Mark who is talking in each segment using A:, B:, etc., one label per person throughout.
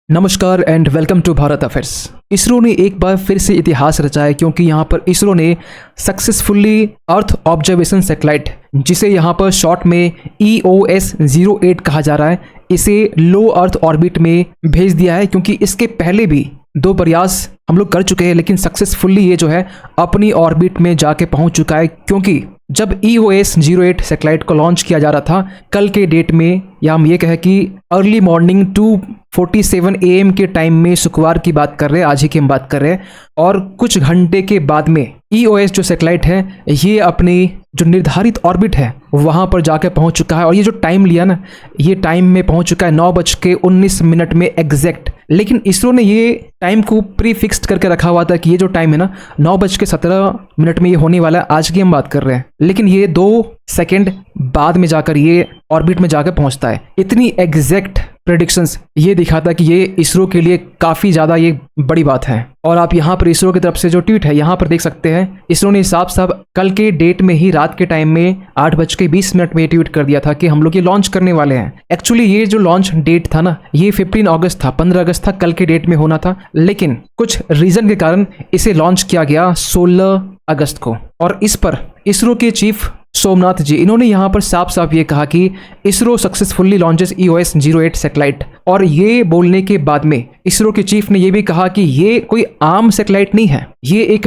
A: नमस्कार and welcome to Bharat affairs. ISRO ने एक बार फिर से इतिहास रचा है क्योंकि यहाँ पर इसरो ने सक्सेसफुली अर्थ ऑब्जर्वेशन सैटेलाइट, जिसे यहाँ पर शॉर्ट में EOS-08 कहा जा रहा है, इसे लो अर्थ ऑर्बिट में भेज दिया है। क्योंकि इसके पहले भी 2 प्रयास हम लोग कर चुके हैं, लेकिन सक्सेसफुली ये जो है अपनी ऑर्बिट में जाके पहुंच चुका है। क्योंकि जब EOS-08 सैटेलाइट को लॉन्च किया जा रहा था कल के डेट में, या हम ये कहें कि अर्ली मॉर्निंग 2:47 AM के टाइम में, शुक्रवार की बात कर रहे हैं, आज ही की हम बात कर रहे हैं, और कुछ घंटे के बाद में EOS जो सैटेलाइट है ये अपनी जो निर्धारित ऑर्बिट है वहाँ पर जाकर पहुँच चुका है। और ये जो टाइम लिया ना, ये टाइम में पहुँच चुका है 9:19 में एग्जैक्ट। लेकिन इसरो ने ये टाइम को प्री फिक्स्ड करके रखा हुआ था कि ये जो टाइम है ना 9:17 में ये होने वाला है, आज की हम बात कर रहे हैं। लेकिन ये 2 सेकेंड बाद में जाकर ये ऑर्बिट में जाकर पहुंचता है। इतनी एग्जैक्ट प्रेडिक्शंस ये दिखाता है कि ये इसरो के लिए काफ़ी ज़्यादा ये बड़ी बात है। और आप यहाँ पर इसरो की तरफ से जो ट्वीट है यहाँ पर देख सकते हैं, इसरो ने साफ कल के डेट में ही रात के टाइम में 8:20 में ट्वीट कर दिया था कि हम लोग ये लॉन्च करने वाले हैं। एक्चुअली ये जो लॉन्च डेट था ना, ये 15 अगस्त था, 15 अगस्त था कल के डेट में होना था, लेकिन कुछ रीजन के कारण इसे लॉन्च किया गया 16 अगस्त को। और इस पर इसरो के चीफ सोमनाथ जी, इन्होंने यहाँ पर साफ ये कहा कि ISRO successfully launches EOS-08 satellite. और ये बोलने के बाद में इसरो के चीफ ने ये भी कहा कि ये कोई आम सैटेलाइट नहीं है, ये एक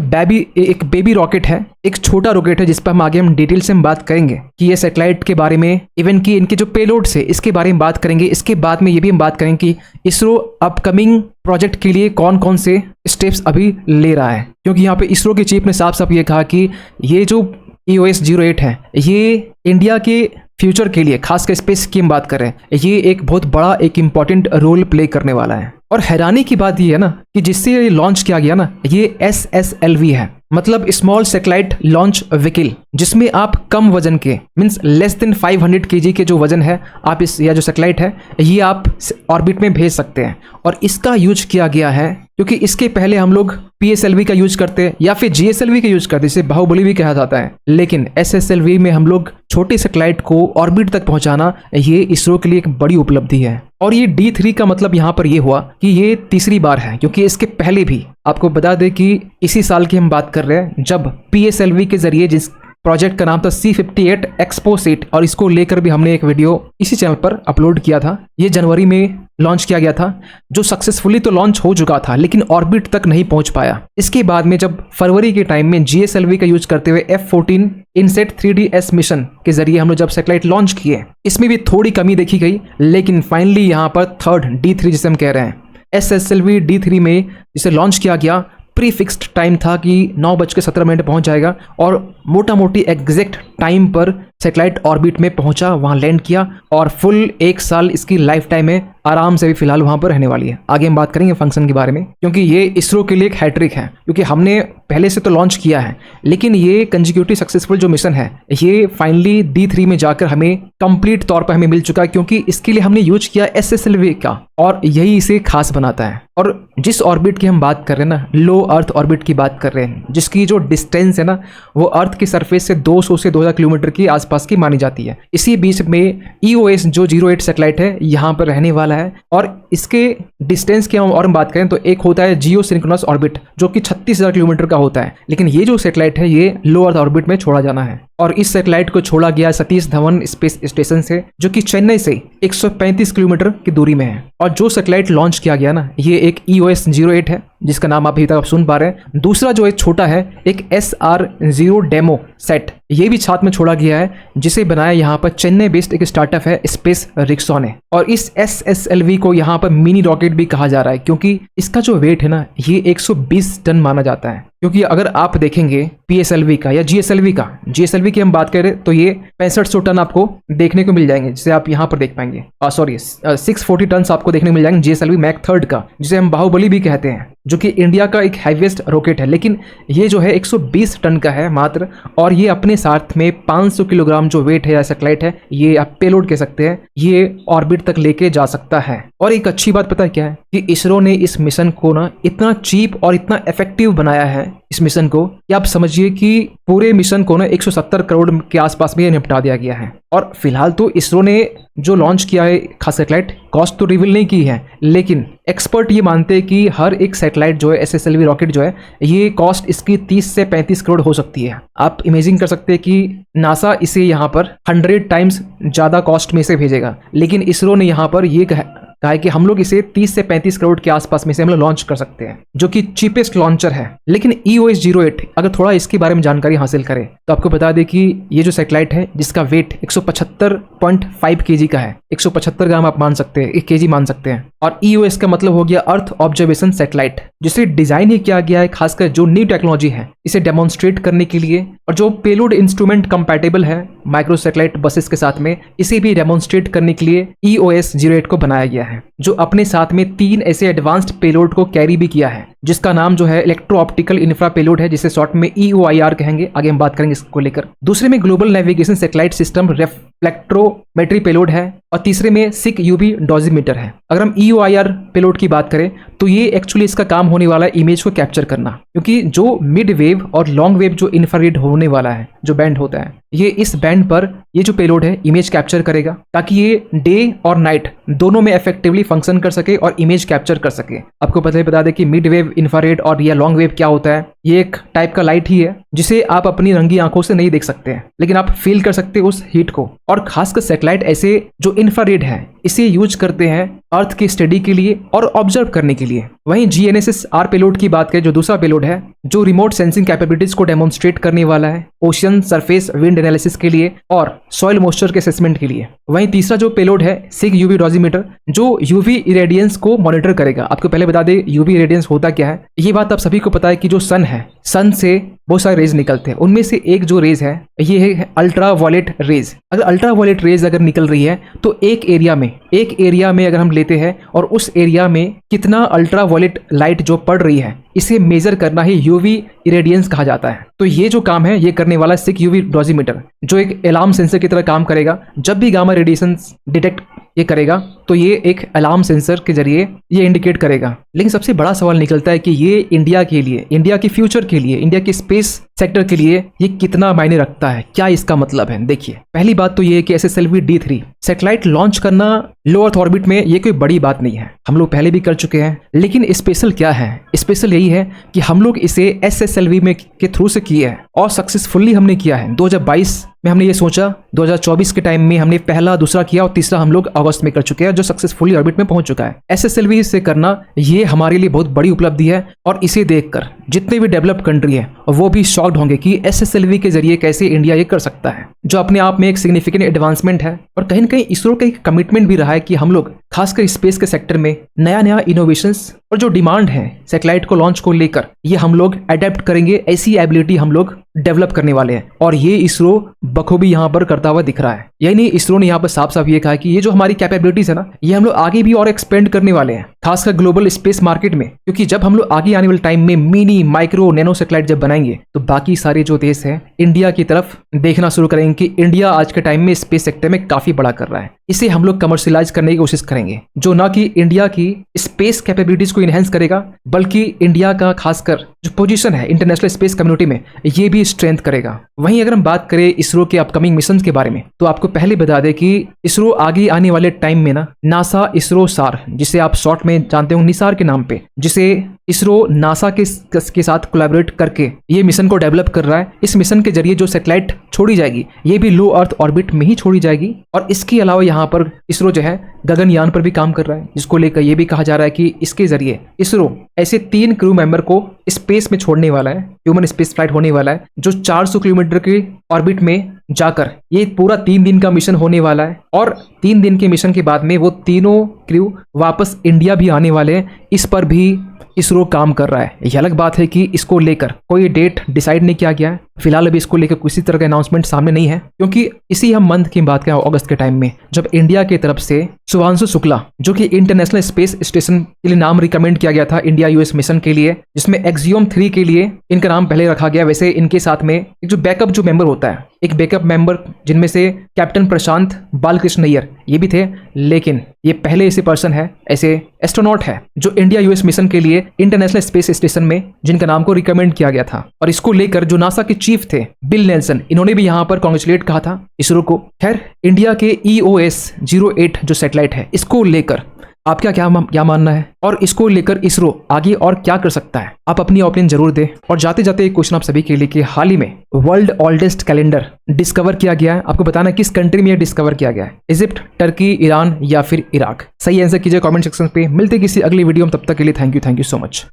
A: बेबी रॉकेट है, एक छोटा रॉकेट है, जिस पर हम आगे डिटेल से बात करेंगे कि ये सैटेलाइट के बारे में, इवन कि इनके जो पेलोड्स है इसके बारे में बात करेंगे। इसके बाद में ये भी हम बात करेंगे कि इसरो अपकमिंग प्रोजेक्ट के लिए कौन कौन से स्टेप्स अभी ले रहा है। क्योंकि यहाँ पे इसरो के चीफ ने साफ ये कहा कि ये जो EOS-08 है ये इंडिया के फ्यूचर के लिए, खासकर स्पेस की हम बात करें, ये एक बहुत बड़ा एक इम्पॉर्टेंट रोल प्ले करने वाला है। और हैरानी की बात ये है ना कि जिससे ये लॉन्च किया गया ना, ये SSLV है, मतलब स्मॉल सैटेलाइट लॉन्च व्हीकल, जिसमें आप कम वजन के, मीन्स लेस देन 500 kg के जो वजन है, आप इस या जो सैटेलाइट है ये आप ऑर्बिट में भेज सकते हैं। और इसका यूज किया गया है क्योंकि इसके पहले हम लोग PSLV का यूज करते हैं या फिर GSLV का यूज करते हैं, इसे बाहुबली भी कहा जाता है। लेकिन SSLV में हम लोग छोटे सैटेलाइट को ऑर्बिट तक पहुंचाना, ये इसरो के लिए एक बड़ी उपलब्धि है। और ये D3 का मतलब यहाँ पर ये हुआ कि ये तीसरी बार है, क्योंकि इसके पहले भी आपको बता दें कि इसी साल की हम बात कर रहे हैं जब PSLV के जरिए, जिस प्रोजेक्ट का नाम था C58 एक्सपोसेट, और इसको लेकर भी हमने एक वीडियो इसी चैनल पर अपलोड किया था, ये जनवरी में लॉन्च किया गया था, जो सक्सेसफुली तो लॉन्च हो चुका था लेकिन ऑर्बिट तक नहीं पहुंच पाया। इसके बाद में जब फरवरी के टाइम में GSLV का यूज करते हुए F-14 इनसेट 3DS मिशन के जरिए हम लोग जब सैटेलाइट लॉन्च किए, इसमें भी थोड़ी कमी देखी गई। लेकिन फाइनली यहाँ पर थर्ड D3 जिसे हम कह रहे हैं, SSLV D3 में जिसे लॉन्च किया गया, प्री फिक्स्ड टाइम था कि 9:17 पहुंच जाएगा, और मोटा मोटी एग्जैक्ट टाइम पर सैटेलाइट ऑर्बिट में पहुंचा, वहां लैंड किया, और फुल 1 साल इसकी लाइफ टाइम है, आराम से भी फिलहाल वहां पर रहने वाली है। आगे हम बात करेंगे फंक्शन के बारे में, क्योंकि ये इसरो के लिए एक हैट्रिक है, क्योंकि हमने पहले से तो लॉन्च किया है, लेकिन ये कंजिक्यूटिव सक्सेसफुल जो मिशन है ये फाइनली D3 में जाकर हमें कंप्लीट तौर पर हमें मिल चुका है। क्योंकि इसके लिए हमने यूज किया SSLV का, और यही इसे खास बनाता है। और जिस ऑर्बिट की हम बात कर रहे हैं ना, लो अर्थ ऑर्बिट की बात कर रहे हैं, जिसकी जो डिस्टेंस है ना वो अर्थ की सरफेस से 200 से 2000 किलोमीटर के आसपास की मानी जाती है। इसी बीच में EOS जो 08 सैटेलाइट है यहाँ पर रहने वाला है। और इसके डिस्टेंस की हम बात करें तो एक होता है जियो सिंक्रोनस ऑर्बिट, जो कि 36,000 किलोमीटर का होता है, लेकिन ये जो सैटेलाइट है ये लो अर्थ ऑर्बिट में छोड़ा जाना है। और इस सैटेलाइट को छोड़ा गया सतीश धवन स्पेस स्टेशन से, जो कि चेन्नई से 135 किलोमीटर की दूरी में है। और जो सैटेलाइट लॉन्च किया गया ना, ये एक EOS-08 है, जिसका नाम आप अभी तक आप सुन पा रहे हैं। दूसरा जो एक छोटा है, एक SR-0 डेमो सेट, ये भी साथ में छोड़ा गया है, जिसे बनाया यहाँ पर चेन्नई बेस्ड एक स्टार्टअप है स्पेस रिक्सॉन ने। और इस SSLV को यहाँ पर मिनी रॉकेट भी कहा जा रहा है, क्योंकि इसका जो वेट है ना ये 120 टन माना जाता है। क्योंकि अगर आप देखेंगे PSLV का या GSLV की हम बात करें तो ये 6500 टन आपको देखने को मिल जाएंगे, जिसे आप यहाँ पर देख पाएंगे। 640 टन आपको देखने को मिल जाएंगे GSLV मैक 3 का, जिसे हम बाहुबली भी कहते हैं, जो कि इंडिया का एक हैवीएस्ट रॉकेट है। लेकिन ये जो है 120 टन का है मात्र, और ये अपने साथ में 500 किलोग्राम जो वेट है या सैटेलाइट है, ये आप पेलोड कह सकते हैं, ये ऑर्बिट तक लेके जा सकता है। और एक अच्छी बात पता है क्या है कि इसरो ने इस मिशन को ना इतना चीप और इतना इफेक्टिव बनाया है इस मिशन को कि आप समझिए कि पूरे मिशन को ना 170 करोड़ के आसपास में निपटा दिया गया है। और फिलहाल तो इसरो ने जो लॉन्च किया है खास सैटेलाइट, कॉस्ट तो रिवील नहीं की है, लेकिन एक्सपर्ट ये मानते हैं कि हर एक सैटेलाइट जो है SSLV रॉकेट जो है, ये कॉस्ट इसकी 30 से 35 करोड़ हो सकती है। आप इमेजिन कर सकते हैं कि नासा इसे यहाँ पर 100 टाइम्स ज़्यादा कॉस्ट में से भेजेगा, लेकिन इसरो ने यहाँ पर ये कहा है कि हम लोग इसे 30 से 35 करोड़ के आसपास में से हम लोग लॉन्च कर सकते हैं, जो कि चीपेस्ट लॉन्चर है। लेकिन EOS-08 अगर थोड़ा इसके बारे में जानकारी हासिल करें तो आपको बता दें कि ये जो सैटेलाइट है जिसका वेट 175.5 kg का है, 175 ग्राम आप मान सकते हैं, 1 kg मान सकते हैं। और EOS का मतलब हो गया अर्थ ऑब्जर्वेशन सैटेलाइट, जिसे डिजाइन ही किया गया है खासकर जो न्यू टेक्नोलॉजी है इसे डेमोन्स्ट्रेट करने के लिए, और जो पेलोड इंस्ट्रूमेंट कंपैटिबल है माइक्रो सैटेलाइट बसेस के साथ में, इसे भी डेमोन्स्ट्रेट करने के लिए EOS-08 को बनाया गया है, जो अपने साथ में 3 ऐसे एडवांस्ड पेलोड को कैरी भी किया है, जिसका नाम जो है इलेक्ट्रो ऑप्टिकल इंफ्रा पेलोड है, जिसे शॉर्ट में EOIR कहेंगे। आगे हम बात करेंगे इसको लेकर। दूसरे में global navigation satellite system reflectometry payload है, और तीसरे में सिक UV डोजिमीटर है। अगर हम EOIR पेलोड की बात करें तो ये एक्चुअली इसका काम होने वाला है इमेज को कैप्चर करना, क्योंकि जो मिड वेव और लॉन्ग वेव जो इंफ्रारेड होने वाला है, जो बैंड होता है, ये इस बैंड पर ये जो पेलोड है इमेज कैप्चर करेगा, ताकि ये डे और नाइट दोनों में इफेक्टिवली फंक्शन कर सके और इमेज कैप्चर कर सके। आपको बता दें कि मिड वेव, इंफ्रारेड और या लॉन्ग वेव क्या होता है। ये एक टाइप का लाइट ही है जिसे आप अपनी रंगी आंखों से नहीं देख सकते हैं, लेकिन आप फील कर सकते हैं उस हीट को। और खासकर सैटेलाइट ऐसे जो इंफ्रारेड है इसे यूज करते हैं अर्थ की स्टडी के लिए और ऑब्जर्व करने के लिए। वहीं GNSS-R पेलोड की बात करें, जो दूसरा पेलोड है, जो रिमोट सेंसिंग कैपेबिलिटीज को डेमोन्स्ट्रेट करने वाला है ओशियन सरफेस विंड एनालिसिस के लिए और सॉइल मॉइस्चर के असेसमेंट के लिए। वहीं तीसरा जो पेलोड है सिक UV डोजिमीटर, जो UV इरेडियंस को मॉनिटर करेगा। आपको पहले बता दें UV इरेडियंस होता क्या है। ये बात आप सभी को पता है कि जो सन है, सन से बहुत सारे रेज निकलते हैं, उनमें से एक जो रेज है ये है अल्ट्रा वायलेट रेज। अगर अल्ट्रा वायलेट रेज अगर निकल रही है तो एक एरिया में अगर हम लेते हैं और उस एरिया में कितना अल्ट्रा वायलेट लाइट जो पड़ रही है, इसे मेजर करना ही UV इरेडियंस कहा जाता है। तो ये जो काम है ये करने वाला सिक UV डोजिमीटर, जो एक अलार्म सेंसर की तरह काम करेगा। जब भी गामा रेडिएशन डिटेक्ट ये करेगा तो ये एक अलार्म सेंसर के जरिए ये इंडिकेट करेगा। लेकिन सबसे बड़ा सवाल निकलता है कि ये इंडिया के लिए, इंडिया के फ्यूचर के लिए, इंडिया के स्पेस सेक्टर के लिए ये कितना मायने रखता है, क्या इसका मतलब है। देखिए, पहली बात तो ये है कि SSLV-D3 सैटेलाइट लॉन्च करना लो अर्थ ऑर्बिट में ये कोई बड़ी बात नहीं है, हम लोग पहले भी कर चुके हैं। लेकिन स्पेशल क्या है, स्पेशल यही है कि हम लोग इसे SSLV में के थ्रू से किए हैं और सक्सेसफुली हमने किया है। 2022 में हमने ये सोचा, 2024 के टाइम में हमने पहला, दूसरा किया और तीसरा हम लोग अगस्त में कर चुके हैं, जो सक्सेसफुली ऑर्बिट में पहुंच चुका है। SSLV से करना ये हमारे लिए बहुत बड़ी उपलब्धि है, और इसे देखकर जितने भी डेवलप्ड कंट्री है वो भी शॉक्ड होंगे कि SSLV के जरिए कैसे इंडिया ये कर सकता है, जो अपने आप में एक सिग्निफिकेंट एडवांसमेंट है। और कहीं न कहीं इसरो का एक कमिटमेंट भी रहा है कि हम लोग खासकर स्पेस के सेक्टर में नया इनोवेशंस और जो डिमांड है सैटेलाइट को लॉन्च को लेकर, ये हम लोग अडेप्ट करेंगे, ऐसी एबिलिटी हम लोग डेवलप करने वाले हैं। और ये इसरो बखूबी यहाँ पर करता हुआ दिख रहा है। यही नहीं, इसरो ने यहाँ पर साफ साफ ये कहा कि ये जो हमारी कैपेबिलिटीज है ना, ये हम लोग आगे भी और एक्सपेंड करने वाले हैं, खासकर ग्लोबल स्पेस मार्केट में। क्योंकि जब हम लोग आगे आने वाले टाइम में मिनी, माइक्रो, नैनो सैटेलाइट जब बनाएंगे तो बाकी सारे जो देश है इंडिया की तरफ देखना शुरू करेंगे कि इंडिया आज के टाइम में स्पेस सेक्टर में काफी बड़ा कर रहा है। इसे हम लोग कमर्शियलाइज करने की कोशिश करेंगे, जो ना कि इंडिया की स्पेस कैपेबिलिटीज को इनहेंस करेगा, बल्कि इंडिया का खासकर जो पोजीशन है इंटरनेशनल स्पेस कम्युनिटी में ये भी स्ट्रेंथ करेगा। वहीं अगर हम बात करें इसरो के अपकमिंग मिशन के बारे में, तो आपको पहले बता दें कि इसरो आगे आने वाले टाइम में ना नासा इसरो सार, जिसे आप शॉर्ट में जानते हो निसार के नाम पे, जिसे इसरो नासा के साथ कोलैबोरेट करके ये मिशन को डेवलप कर रहा है। इस मिशन के जरिए जो सैटेलाइट छोड़ी जाएगी ये भी लो अर्थ ऑर्बिट में ही छोड़ी जाएगी। और इसके अलावा यहाँ पर इसरो जो है गगनयान पर भी काम कर रहा है, जिसको लेकर ये भी कहा जा रहा है कि इसके जरिए इसरो ऐसे 3 क्रू मेंबर को स्पेस में छोड़ने वाला है, ह्यूमन स्पेस फ्लाइट होने वाला है, जो 400 किलोमीटर के ऑर्बिट में जाकर ये पूरा 3 दिन का मिशन होने वाला है। और 3 दिन के मिशन के बाद में वो तीनों क्रू वापस इंडिया भी आने वाले हैं। इस पर भी इसरो काम कर रहा है। यह अलग बात है कि इसको लेकर कोई डेट डिसाइड नहीं किया गया है, फिलहाल अभी इसको लेकर किसी तरह का अनाउंसमेंट सामने नहीं है, क्योंकि इसी हम मंथ की बात करें अगस्त के टाइम में, जब इंडिया की तरफ से शुभांशु शुक्ला, जो कि इंटरनेशनल स्पेस स्टेशन के लिए नाम रिकमेंड किया गया था इंडिया US मिशन के लिए, जिसमें एक्सियोम 3 के लिए इनका नाम पहले रखा गया, वैसे इनके साथ में एक जो बैकअप जो मेंबर होता है एक बैकअप मेंबर जिनमें से कैप्टन प्रशांत बालकृष्ण अय्यर ये भी थे, लेकिन ये पहले ऐसे पर्सन है, ऐसे एस्ट्रोनॉट है जो इंडिया यूएस मिशन के लिए इंटरनेशनल स्पेस स्टेशन में जिनका नाम को रिकमेंड किया गया था। और इसको लेकर जो नासा के चीफ थे बिल नेल्सन, इन्होंने भी यहाँ पर कॉन्ग्रेचुलेट कहा था इसरो को। खैर, इंडिया के EOS 08 जो सैटेलाइट है, इसको लेकर आपका क्या मानना है और इसको लेकर इसरो आगे और क्या कर सकता है? आप अपनी ओपिनियन जरूर दें। और जाते जाते एक क्वेश्चन आप सभी के लिए कि हाल ही में वर्ल्ड ओल्डेस्ट कैलेंडर डिस्कवर किया गया है, आपको बताना किस कंट्री में यह डिस्कवर किया गया है? इजिप्ट, टर्की, ईरान या फिर इराक? सही आंसर कीजिए कमेंट सेक्शन पे। मिलते किसी अगली वीडियो में, तब तक के लिए थैंक यू सो मच।